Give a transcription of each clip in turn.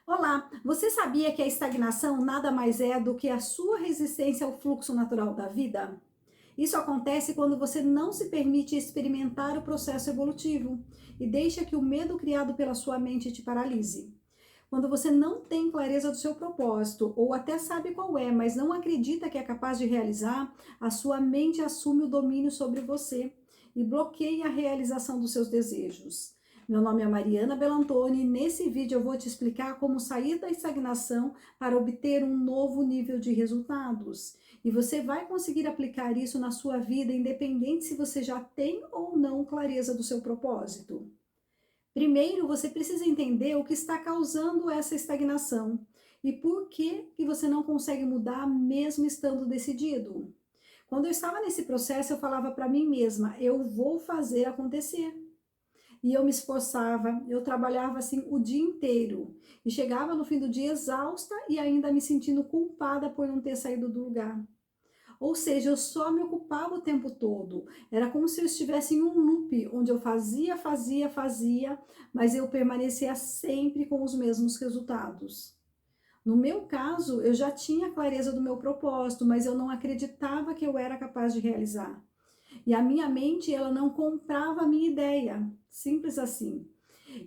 Olá, você sabia que a estagnação nada mais é do que a sua resistência ao fluxo natural da vida? Isso acontece quando você não se permite experimentar o processo evolutivo e deixa que o medo criado pela sua mente te paralise. Quando você não tem clareza do seu propósito, ou até sabe qual é, mas não acredita que é capaz de realizar, a sua mente assume o domínio sobre você e bloqueia a realização dos seus desejos. Meu nome é Mariana Belantoni e nesse vídeo eu vou te explicar como sair da estagnação para obter um novo nível de resultados. E você vai conseguir aplicar isso na sua vida, independente se você já tem ou não clareza do seu propósito. Primeiro, você precisa entender o que está causando essa estagnação e por que você não consegue mudar mesmo estando decidido. Quando eu estava nesse processo, eu falava para mim mesma, eu vou fazer acontecer. E eu me esforçava, eu trabalhava assim o dia inteiro e chegava no fim do dia exausta e ainda me sentindo culpada por não ter saído do lugar. Ou seja, eu só me ocupava o tempo todo. Era como se eu estivesse em um loop, onde eu fazia, mas eu permanecia sempre com os mesmos resultados. No meu caso, eu já tinha clareza do meu propósito, mas eu não acreditava que eu era capaz de realizar. E a minha mente, ela não comprava a minha ideia. Simples assim.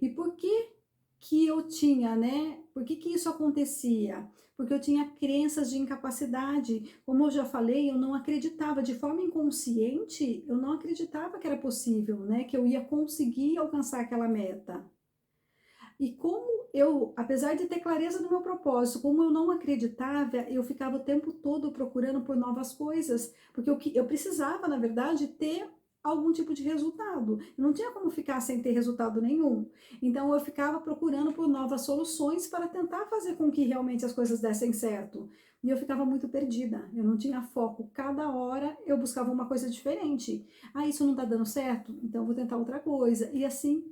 E por que eu tinha, né? Por que isso acontecia? Porque eu tinha crenças de incapacidade. Como eu já falei, eu não acreditava de forma inconsciente, eu não acreditava que era possível, né? Que eu ia conseguir alcançar aquela meta. E como eu, apesar de ter clareza do meu propósito, como eu não acreditava, eu ficava o tempo todo procurando por novas coisas, porque eu precisava, na verdade, ter algum tipo de resultado. Eu não tinha como ficar sem ter resultado nenhum. Então eu ficava procurando por novas soluções para tentar fazer com que realmente as coisas dessem certo. E eu ficava muito perdida, eu não tinha foco. Cada hora eu buscava uma coisa diferente. Ah, isso não tá dando certo? Então eu vou tentar outra coisa. E assim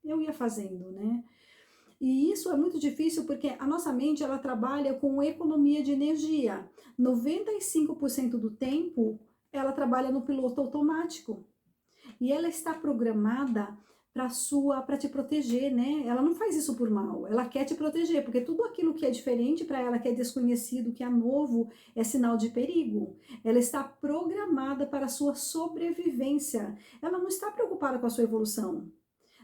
eu ia fazendo, né? E isso é muito difícil porque a nossa mente ela trabalha com economia de energia. 95% do tempo ela trabalha no piloto automático. E ela está programada para te proteger, né? Ela não faz isso por mal, ela quer te proteger, porque tudo aquilo que é diferente para ela, que é desconhecido, que é novo, é sinal de perigo. Ela está programada para a sua sobrevivência. Ela não está preocupada com a sua evolução.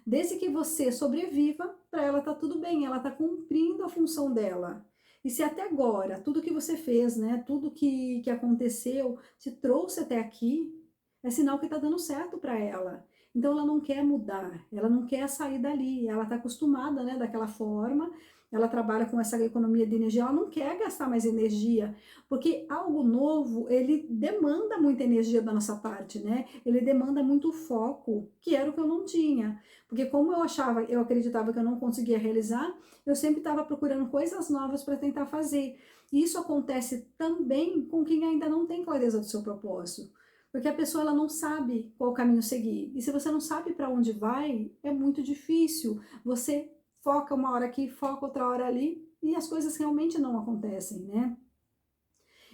Desde que você sobreviva, para ela tá tudo bem, ela tá cumprindo a função dela. E se até agora tudo que você fez, né, tudo que aconteceu te trouxe até aqui, é sinal que tá dando certo para ela. Então ela não quer mudar, ela não quer sair dali, ela tá acostumada, né, daquela forma, ela trabalha com essa economia de energia, ela não quer gastar mais energia, porque algo novo, ele demanda muita energia da nossa parte, né? Ele demanda muito foco, que era o que eu não tinha. Porque como eu acreditava que eu não conseguia realizar, eu sempre estava procurando coisas novas para tentar fazer. E isso acontece também com quem ainda não tem clareza do seu propósito. Porque a pessoa ela não sabe qual caminho seguir. E se você não sabe para onde vai, é muito difícil. Você foca uma hora aqui, foca outra hora ali, e as coisas realmente não acontecem, né?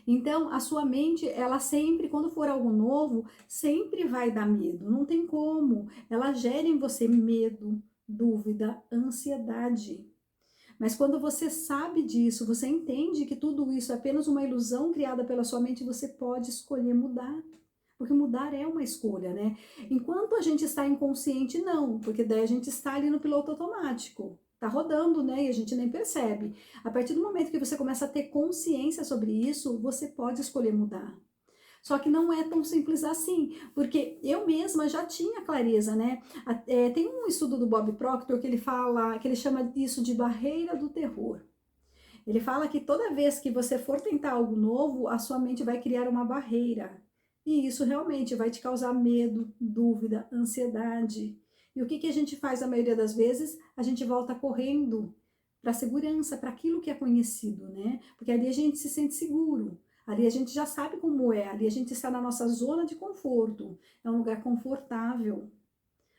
Então, a sua mente, ela sempre, quando for algo novo, sempre vai dar medo, não tem como. Ela gera em você medo, dúvida, ansiedade. Mas quando você sabe disso, você entende que tudo isso é apenas uma ilusão criada pela sua mente, você pode escolher mudar. Porque mudar é uma escolha, né? Enquanto a gente está inconsciente, não, porque daí a gente está ali no piloto automático. Tá rodando, né? E a gente nem percebe. A partir do momento que você começa a ter consciência sobre isso, você pode escolher mudar. Só que não é tão simples assim, porque eu mesma já tinha clareza, né? Tem um estudo do Bob Proctor que ele fala, que ele chama isso de barreira do terror. Ele fala que toda vez que você for tentar algo novo, a sua mente vai criar uma barreira. E isso realmente vai te causar medo, dúvida, ansiedade. E o que a gente faz a maioria das vezes? A gente volta correndo para a segurança, para aquilo que é conhecido, né? Porque ali a gente se sente seguro. Ali a gente já sabe como é, ali a gente está na nossa zona de conforto. É um lugar confortável.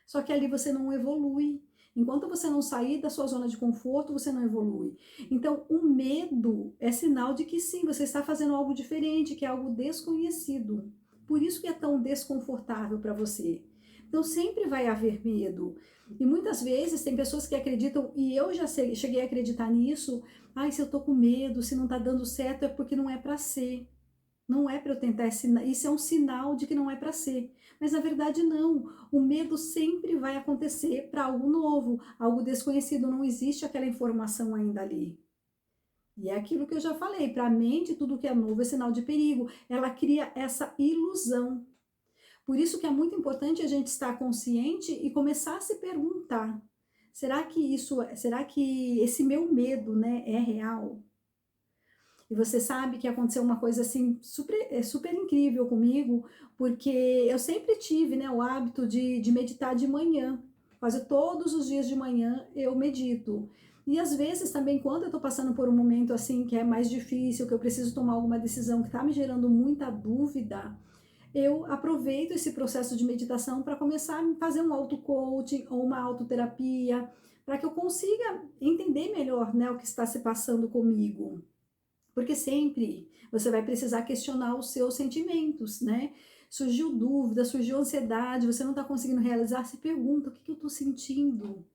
Só que ali você não evolui. Enquanto você não sair da sua zona de conforto, você não evolui. Então, o medo é sinal de que sim, você está fazendo algo diferente, que é algo desconhecido. Por isso que é tão desconfortável para você. Então sempre vai haver medo. E muitas vezes tem pessoas que acreditam, e eu já cheguei a acreditar nisso, ai, se eu tô com medo, se não tá dando certo, é porque não é para ser. Não é para eu tentar, isso é um sinal de que não é para ser. Mas na verdade não. O medo sempre vai acontecer para algo novo, algo desconhecido, não existe aquela informação ainda ali. E é aquilo que eu já falei, para a mente tudo que é novo é sinal de perigo. Ela cria essa ilusão. Por isso que é muito importante a gente estar consciente e começar a se perguntar: será que esse meu medo, né, é real? E você sabe que aconteceu uma coisa assim super incrível comigo, porque eu sempre tive, né, o hábito de meditar de manhã. Quase todos os dias de manhã eu medito. E às vezes também, quando eu estou passando por um momento assim que é mais difícil, que eu preciso tomar alguma decisão que está me gerando muita dúvida, eu aproveito esse processo de meditação para começar a fazer um auto-coaching ou uma autoterapia, para que eu consiga entender melhor, né, o que está se passando comigo. Porque sempre você vai precisar questionar os seus sentimentos, né? Surgiu dúvida, surgiu ansiedade, você não está conseguindo realizar, se pergunta, o que, que eu estou sentindo?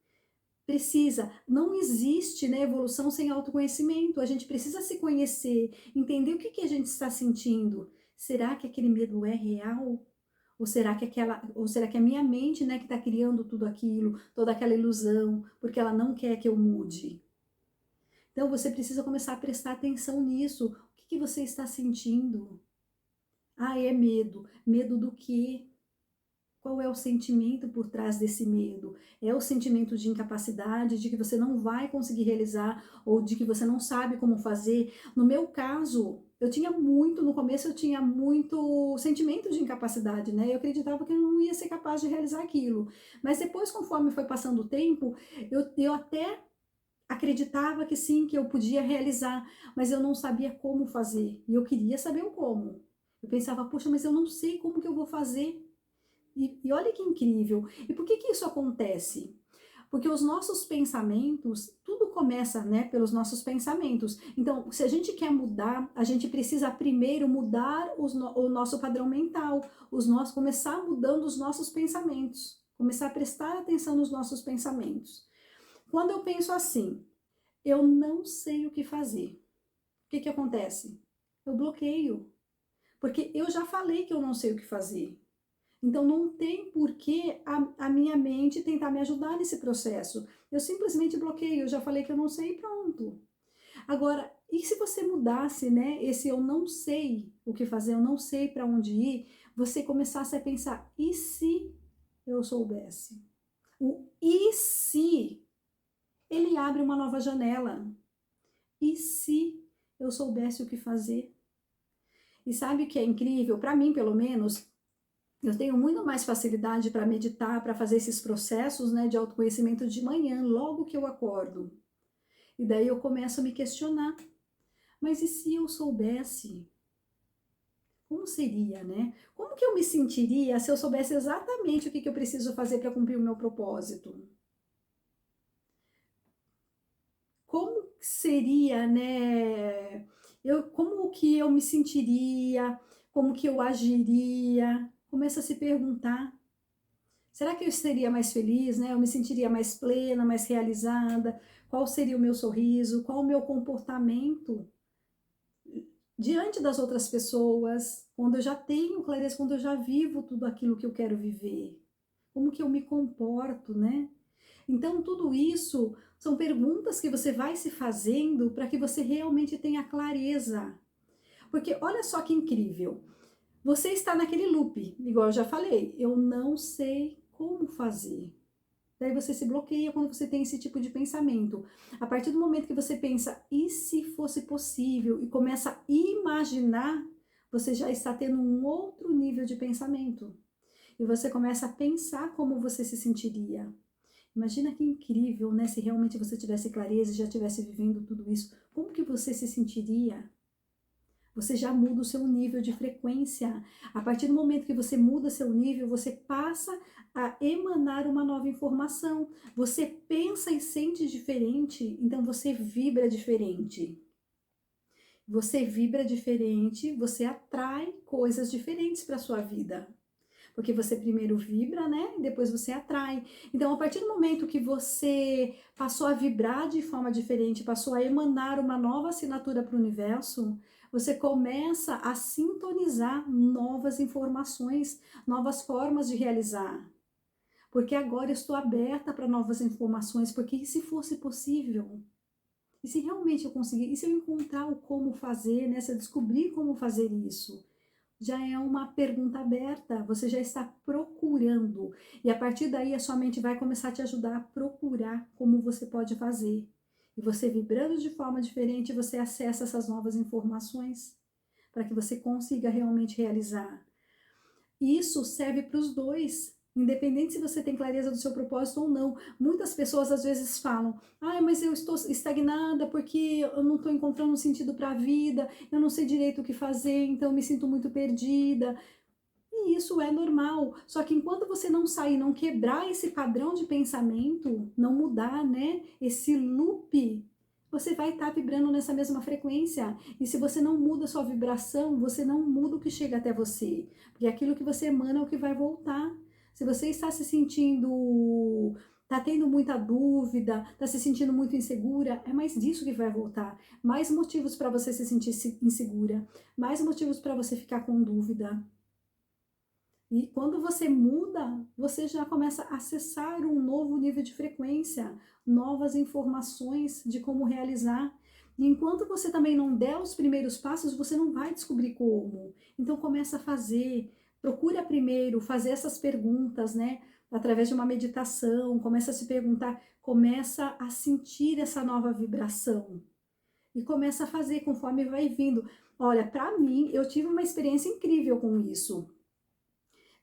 Precisa, não existe, né, evolução sem autoconhecimento, a gente precisa se conhecer, entender o que, que a gente está sentindo. Será que aquele medo é real? Ou será que é a minha mente, né, que está criando tudo aquilo, toda aquela ilusão, porque ela não quer que eu mude? Então você precisa começar a prestar atenção nisso. O que, que você está sentindo? Ah, é medo. Medo do quê? Qual é o sentimento por trás desse medo? É o sentimento de incapacidade, de que você não vai conseguir realizar ou de que você não sabe como fazer? No meu caso, no começo eu tinha muito sentimento de incapacidade, né? Eu acreditava que eu não ia ser capaz de realizar aquilo. Mas depois, conforme foi passando o tempo, eu até acreditava que sim, que eu podia realizar, mas eu não sabia como fazer. E eu queria saber o como. Eu pensava, poxa, mas eu não sei como que eu vou fazer. E olha que incrível. E por que que isso acontece? Porque os nossos pensamentos, tudo começa, né, pelos nossos pensamentos. Então, se a gente quer mudar, a gente precisa primeiro mudar o nosso padrão mental, começar mudando os nossos pensamentos, começar a prestar atenção nos nossos pensamentos. Quando eu penso assim, eu não sei o que fazer, o que que acontece? Eu bloqueio, porque eu já falei que eu não sei o que fazer. Então não tem por que a minha mente tentar me ajudar nesse processo. Eu simplesmente bloqueio, eu já falei que eu não sei e pronto. Agora, e se você mudasse, né, esse eu não sei o que fazer, eu não sei para onde ir, você começasse a pensar, e se eu soubesse? O e se ele abre uma nova janela. E se eu soubesse o que fazer? E sabe o que é incrível? Para mim, pelo menos, eu tenho muito mais facilidade para meditar, para fazer esses processos, né, de autoconhecimento de manhã, logo que eu acordo. E daí eu começo a me questionar. Mas e se eu soubesse? Como seria, né? Como que eu me sentiria se eu soubesse exatamente o que eu preciso fazer para cumprir o meu propósito? Como seria, né? Como que eu me sentiria? Como que eu agiria? Começa a se perguntar. Será que eu seria mais feliz, né? Eu me sentiria mais plena, mais realizada? Qual seria o meu sorriso? Qual o meu comportamento diante das outras pessoas? Quando eu já tenho clareza, quando eu já vivo tudo aquilo que eu quero viver? Como que eu me comporto, né? Então, tudo isso são perguntas que você vai se fazendo para que você realmente tenha clareza. Porque olha só que incrível. Você está naquele loop, igual eu já falei, eu não sei como fazer. Daí você se bloqueia quando você tem esse tipo de pensamento. A partir do momento que você pensa, e se fosse possível, e começa a imaginar, você já está tendo um outro nível de pensamento. E você começa a pensar como você se sentiria. Imagina que incrível, né? Se realmente você tivesse clareza e já estivesse vivendo tudo isso, como que você se sentiria? Você já muda o seu nível de frequência. A partir do momento que você muda seu nível, você passa a emanar uma nova informação. Você pensa e sente diferente, então você vibra diferente. Você vibra diferente, você atrai coisas diferentes para sua vida. porque você primeiro vibra, né? E depois você atrai. Então, a partir do momento que você passou a vibrar de forma diferente, passou a emanar uma nova assinatura para o universo, você começa a sintonizar novas informações, novas formas de realizar. Porque agora eu estou aberta para novas informações, porque e se fosse possível? E se realmente eu conseguir? E se eu encontrar o como fazer, né? Se eu descobrir como fazer isso? Já é uma pergunta aberta, você já está procurando. E a partir daí a sua mente vai começar a te ajudar a procurar como você pode fazer. E você vibrando de forma diferente, você acessa essas novas informações para que você consiga realmente realizar. Isso serve para os dois, independente se você tem clareza do seu propósito ou não. Muitas pessoas às vezes falam: "Ah, mas eu estou estagnada porque eu não estou encontrando um sentido para a vida, eu não sei direito o que fazer, então eu me sinto muito perdida." E isso é normal. Só que enquanto você não sair, não quebrar esse padrão de pensamento, não mudar, né, esse loop, você vai estar vibrando nessa mesma frequência. E se você não muda a sua vibração, você não muda o que chega até você. Porque aquilo que você emana é o que vai voltar. Se você está se sentindo, está tendo muita dúvida, está se sentindo muito insegura, é mais disso que vai voltar. Mais motivos para você se sentir insegura, mais motivos para você ficar com dúvida. E quando você muda, você já começa a acessar um novo nível de frequência, novas informações de como realizar. E enquanto você também não der os primeiros passos, você não vai descobrir como. Então começa a fazer, procura primeiro fazer essas perguntas, né? Através de uma meditação, começa a se perguntar, começa a sentir essa nova vibração. E começa a fazer conforme vai vindo. Olha, para mim, eu tive uma experiência incrível com isso.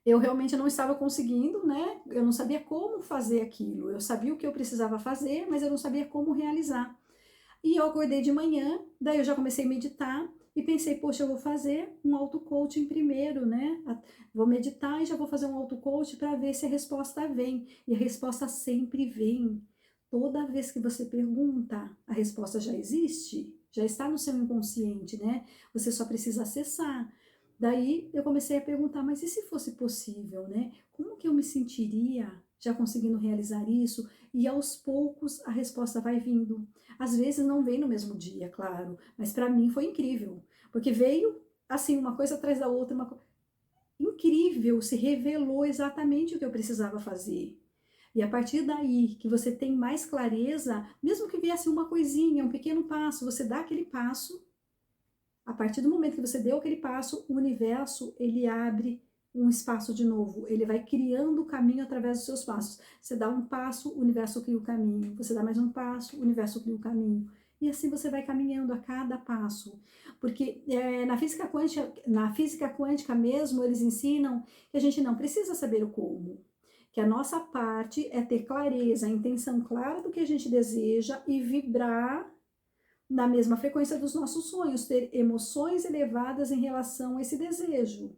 Eu realmente não estava conseguindo, né? Eu não sabia como fazer aquilo. Eu sabia o que eu precisava fazer, mas eu não sabia como realizar. E eu acordei de manhã, daí eu já comecei a meditar e pensei, poxa, eu vou fazer um auto-coaching primeiro, né? Vou meditar e já vou fazer um auto-coaching para ver se a resposta vem. E a resposta sempre vem. Toda vez que você pergunta, a resposta já existe, já está no seu inconsciente, né? Você só precisa acessar. Daí eu comecei a perguntar, mas e se fosse possível, né? Como que eu me sentiria já conseguindo realizar isso? E aos poucos a resposta vai vindo. Às vezes não vem no mesmo dia, claro, mas para mim foi incrível, porque veio assim uma coisa atrás da outra, incrível, se revelou exatamente o que eu precisava fazer. E a partir daí que você tem mais clareza, mesmo que viesse uma coisinha, um pequeno passo, você dá aquele passo. A partir do momento que você deu aquele passo, o universo, ele abre um espaço de novo. Ele vai criando o caminho através dos seus passos. Você dá um passo, o universo cria o caminho. Você dá mais um passo, o universo cria o caminho. E assim você vai caminhando a cada passo. Porque na física quântica mesmo, eles ensinam que a gente não precisa saber o como. Que a nossa parte é ter clareza, a intenção clara do que a gente deseja e vibrar na mesma frequência dos nossos sonhos, ter emoções elevadas em relação a esse desejo.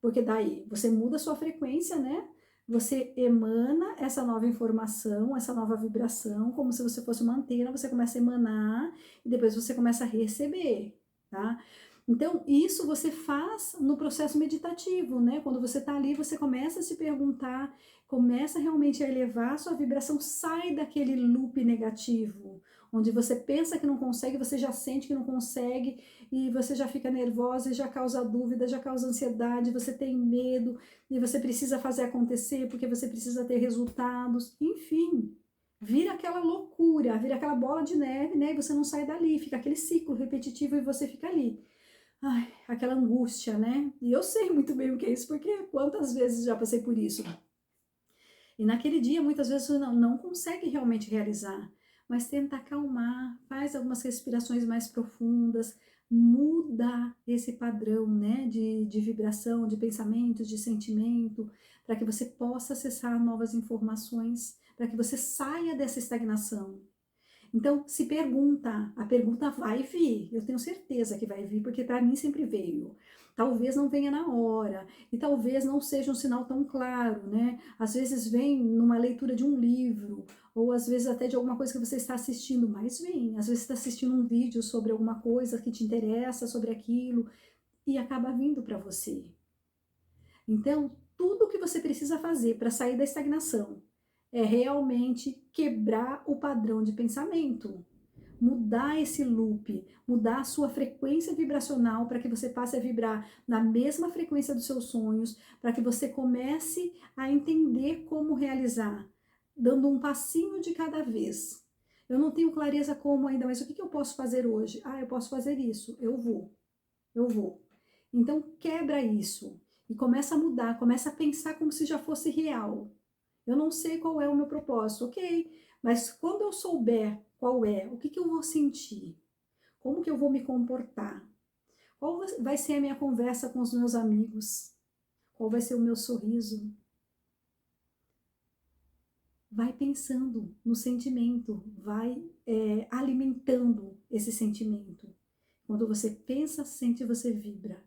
Porque daí você muda a sua frequência, né? Você emana essa nova informação, essa nova vibração, como se você fosse uma antena, você começa a emanar e depois você começa a receber, tá? Então, isso você faz no processo meditativo, né? Quando você tá ali, você começa a se perguntar, começa realmente a elevar a sua vibração, sai daquele loop negativo, onde você pensa que não consegue, você já sente que não consegue, e você já fica nervosa, e já causa dúvida, já causa ansiedade, você tem medo, e você precisa fazer acontecer, porque você precisa ter resultados, enfim. Vira aquela loucura, vira aquela bola de neve, né? E você não sai dali, fica aquele ciclo repetitivo e você fica ali. Ai, aquela angústia, né? E eu sei muito bem o que é isso, porque quantas vezes já passei por isso. E naquele dia, muitas vezes você não consegue realmente realizar, mas tenta acalmar, faz algumas respirações mais profundas, muda esse padrão, né, de vibração, de pensamentos, de sentimento, para que você possa acessar novas informações, para que você saia dessa estagnação. Então, se pergunta, a pergunta vai vir, eu tenho certeza que vai vir, porque para mim sempre veio. Talvez não venha na hora, e talvez não seja um sinal tão claro, né? Às vezes vem numa leitura de um livro, ou às vezes até de alguma coisa que você está assistindo, mas vem. Às vezes você está assistindo um vídeo sobre alguma coisa que te interessa, sobre aquilo, e acaba vindo para você. Então, tudo o que você precisa fazer para sair da estagnação é realmente quebrar o padrão de pensamento, mudar esse loop, mudar a sua frequência vibracional para que você passe a vibrar na mesma frequência dos seus sonhos, para que você comece a entender como realizar, dando um passinho de cada vez. Eu não tenho clareza como ainda, mas o que eu posso fazer hoje? Ah, eu posso fazer isso, eu vou. Então quebra isso e começa a mudar, começa a pensar como se já fosse real. Eu não sei qual é o meu propósito, ok, mas quando eu souber qual é, o que eu vou sentir? Como que eu vou me comportar? Qual vai ser a minha conversa com os meus amigos? Qual vai ser o meu sorriso? Vai pensando no sentimento, vai alimentando esse sentimento. Quando você pensa, sente, você vibra.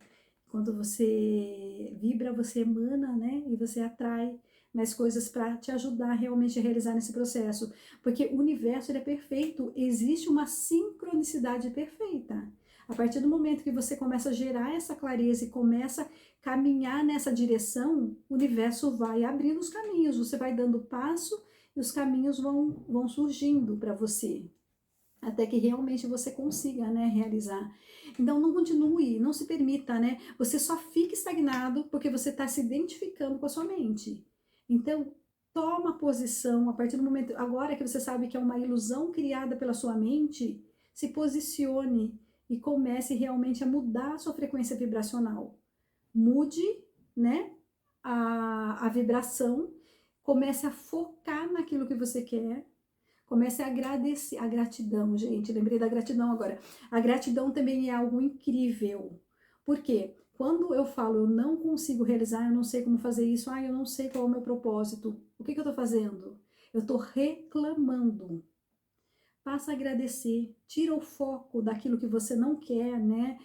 Quando você vibra, você emana, né? E você atrai mais coisas para te ajudar realmente a realizar nesse processo. Porque o universo ele é perfeito, existe uma sincronicidade perfeita. A partir do momento que você começa a gerar essa clareza e começa a caminhar nessa direção, o universo vai abrindo os caminhos, você vai dando passo e os caminhos vão surgindo para você até que realmente você consiga, né, realizar. Então não continue, não se permita, né? Você só fica estagnado porque você está se identificando com a sua mente. Então toma posição a partir do momento, agora que você sabe que é uma ilusão criada pela sua mente, se posicione e comece realmente a mudar a sua frequência vibracional. Mude, né, a vibração, comece a focar naquilo que você quer. Comece a agradecer, a gratidão, gente. Lembrei da gratidão agora. A gratidão também é algo incrível. Por quê? Quando eu falo, eu não consigo realizar, eu não sei como fazer isso, eu não sei qual é o meu propósito. O que eu estou fazendo? Eu estou reclamando. Passa a agradecer. Tira o foco daquilo que você não quer, né?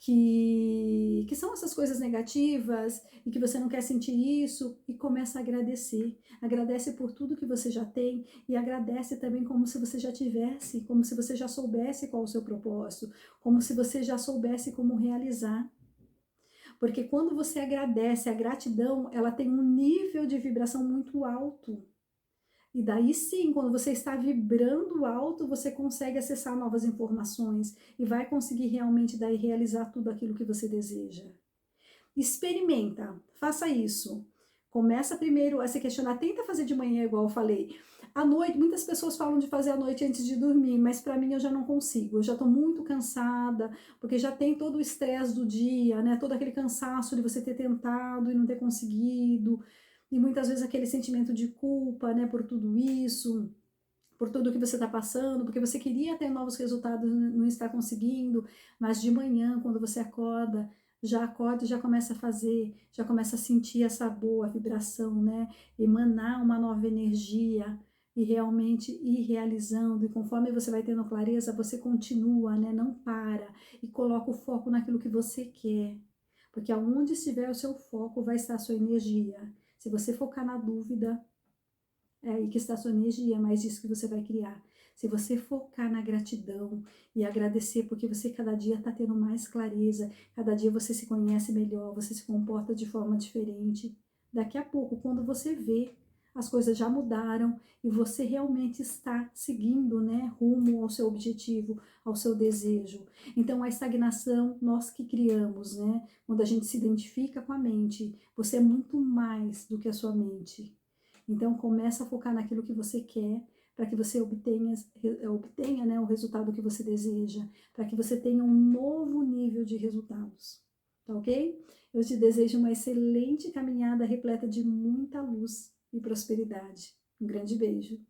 Que são essas coisas negativas e que você não quer sentir isso e começa a agradecer. Agradece por tudo que você já tem e agradece também como se você já tivesse, como se você já soubesse qual o seu propósito, como se você já soubesse como realizar. Porque quando você agradece, a gratidão, ela tem um nível de vibração muito alto. E daí sim, quando você está vibrando alto, você consegue acessar novas informações e vai conseguir realmente daí realizar tudo aquilo que você deseja. Experimenta, faça isso. Começa primeiro a se questionar, tenta fazer de manhã, igual eu falei. À noite, muitas pessoas falam de fazer à noite antes de dormir, mas para mim eu já não consigo. Eu já estou muito cansada, porque já tem todo o estresse do dia, né? Todo aquele cansaço de você ter tentado e não ter conseguido. E muitas vezes aquele sentimento de culpa, né, por tudo isso, por tudo que você está passando, porque você queria ter novos resultados e não está conseguindo, mas de manhã, quando você acorda e já começa a fazer, já começa a sentir essa boa vibração, né? Emanar uma nova energia e realmente ir realizando. E conforme você vai tendo clareza, você continua, né? Não para e coloca o foco naquilo que você quer. Porque aonde estiver o seu foco, vai estar a sua energia. Se você focar na dúvida, é aí que está a sua energia, é mais disso que você vai criar. Se você focar na gratidão e agradecer, porque você cada dia está tendo mais clareza, cada dia você se conhece melhor, você se comporta de forma diferente. Daqui a pouco, quando você vê, as coisas já mudaram e você realmente está seguindo, né, rumo ao seu objetivo, ao seu desejo. Então, a estagnação, nós que criamos, né, quando a gente se identifica com a mente, você é muito mais do que a sua mente. Então, começa a focar naquilo que você quer, para que você obtenha, né, o resultado que você deseja, para que você tenha um novo nível de resultados. Tá ok? Eu te desejo uma excelente caminhada repleta de muita luz e prosperidade. Um grande beijo.